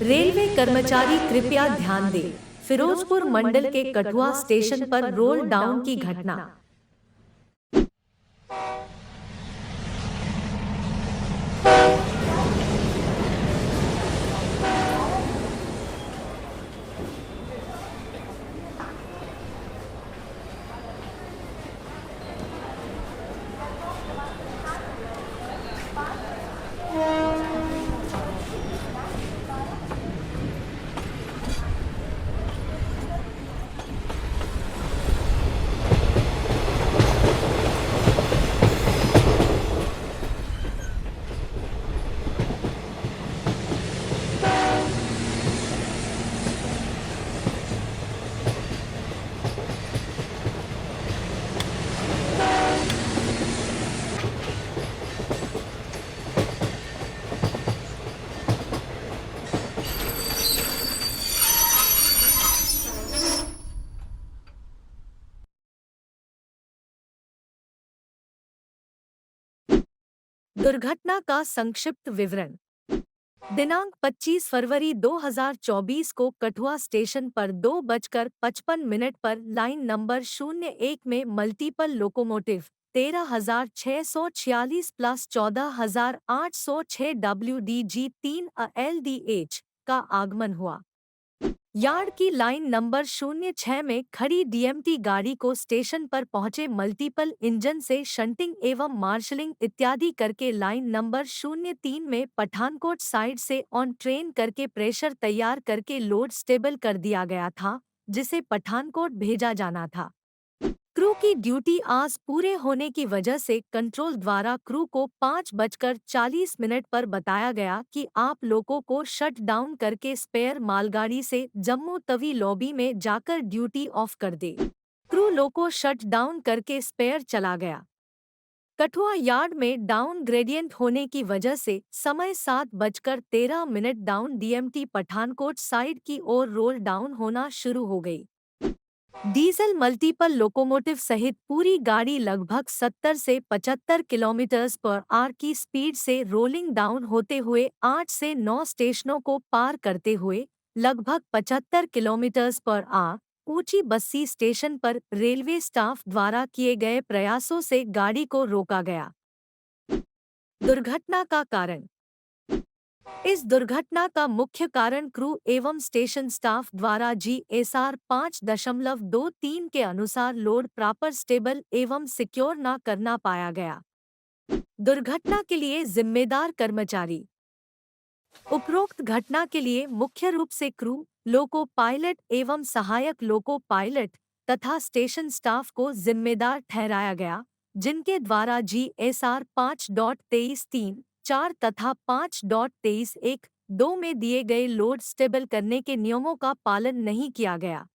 Railway कर्मचारी कृपया ध्यान दें। फिरोजपुर मंडल के कठुआ स्टेशन पर रोल डाउन की घटना। दुर्घटना का संक्षिप्त विवरण। दिनांक 25 फरवरी 2024 को कठुआ स्टेशन पर 2:55 पर लाइन नंबर 01 में multiple locomotive 13,646 plus 14,806 WDG 3 LDH का आगमन हुआ। यार्ड की लाइन नंबर 06 में खड़ी डीएमटी गाड़ी को स्टेशन पर पहुंचे मल्टीपल इंजन से शंटिंग एवं मार्शलिंग इत्यादि करके लाइन नंबर 03 में पठानकोट साइड से ऑन ट्रेन करके प्रेशर तैयार करके लोड स्टेबल कर दिया गया था, जिसे पठानकोट भेजा जाना था। क्रू की ड्यूटी आज पूरे होने की वजह से कंट्रोल द्वारा क्रू को 5:40 पर बताया गया कि आप लोगों को शट डाउन करके स्पेयर मालगाड़ी से जम्मू तवी लॉबी में जाकर ड्यूटी ऑफ कर दे। क्रू लोको शट डाउन करके स्पेयर चला गया। कठुआ यार्ड में डाउन ग्रेडियंट होने की वजह से समय 7:13 डाउन डीएमटी पठानकोट साइड की ओर रोल डाउन होना शुरू हो गई। डीजल मल्टीपल लोकोमोटिव सहित पूरी गाड़ी लगभग 70 से 75 किलोमीटर/आवर की स्पीड से रोलिंग डाउन होते हुए 8 से 9 स्टेशनों को पार करते हुए लगभग 75 किलोमीटर/आवर ऊंची बस्सी स्टेशन पर रेलवे स्टाफ द्वारा किए गए प्रयासों से गाड़ी को रोका गया। दुर्घटना का कारण। इस दुर्घटना का मुख्य कारण क्रू एवं स्टेशन स्टाफ द्वारा GSR 5.23 के अनुसार लोड प्रॉपर स्टेबल एवं सिक्योर न करना पाया गया। दुर्घटना के लिए जिम्मेदार कर्मचारी। उपरोक्त घटना के लिए मुख्य रूप से क्रू, लोको पायलट एवं सहायक लोको पायलट तथा स्टेशन स्टाफ को जिम्मेदार ठहराया गया, जिनके द्वारा GSR 5.23.3, 4 तथा 5.23.1, 2 में दिए गए लोड स्टेबल करने के नियमों का पालन नहीं किया गया।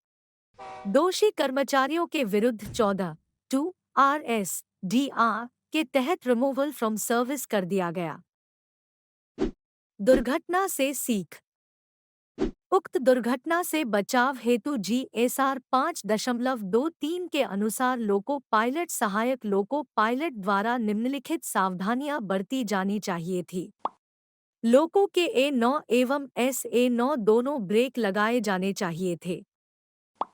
दोषी कर्मचारियों के विरुद्ध 14(2) RS-DR के तहत रिमूवल फ्रॉम सर्विस कर दिया गया। दुर्घटना से सीख। उक्त दुर्घटना से बचाव हेतु GSR 5.23 के अनुसार लोको पायलट सहायक लोको पायलट द्वारा निम्नलिखित सावधानियां बरती जानी चाहिए थी। लोको के A9 एवं SA9 दोनों ब्रेक लगाए जाने चाहिए थे।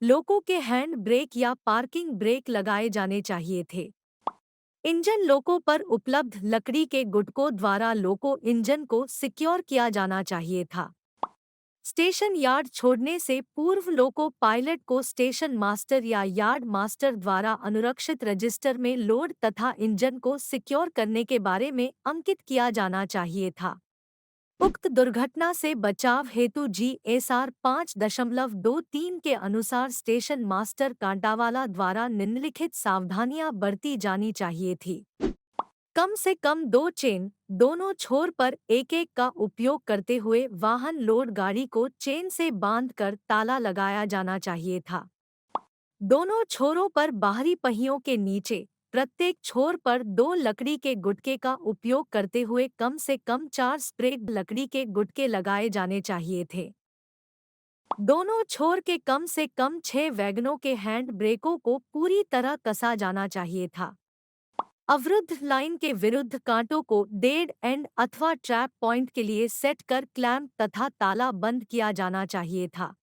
लोको के हैंड ब्रेक या पार्किंग ब्रेक लगाए जाने चाहिए थे। इंजन लोको पर उपलब्ध लकड़ी के गुटकों द्वारा लोको इंजन को सिक्योर किया जाना चाहिए था। स्टेशन यार्ड छोड़ने से पूर्व लोको पायलट को स्टेशन मास्टर या यार्ड मास्टर द्वारा अनुरक्षित रजिस्टर में लोड तथा इंजन को सिक्योर करने के बारे में अंकित किया जाना चाहिए था। उक्त दुर्घटना से बचाव हेतु GSR 5.23 के अनुसार स्टेशन मास्टर कांटावाला द्वारा निम्नलिखित सावधानियां बरती जानी चाहिए थी। कम से कम 2 चेन दोनों छोर पर एक का उपयोग करते हुए वाहन लोड गाड़ी को चेन से बांधकर ताला लगाया जाना चाहिए था। दोनों छोरों पर बाहरी पहियों के नीचे प्रत्येक छोर पर 2 लकड़ी के गुटके का उपयोग करते हुए कम से कम 4 स्प्रेड लकड़ी के गुटके लगाए जाने चाहिए थे। दोनों छोर के कम से कम 6 वैगनों के हैंड ब्रेकों को पूरी तरह कसा जाना चाहिए था। अवरुद्ध लाइन के विरुद्ध कांटों को डेड एंड अथवा ट्रैप पॉइंट के लिए सेट कर क्लैंप तथा ताला बंद किया जाना चाहिए था।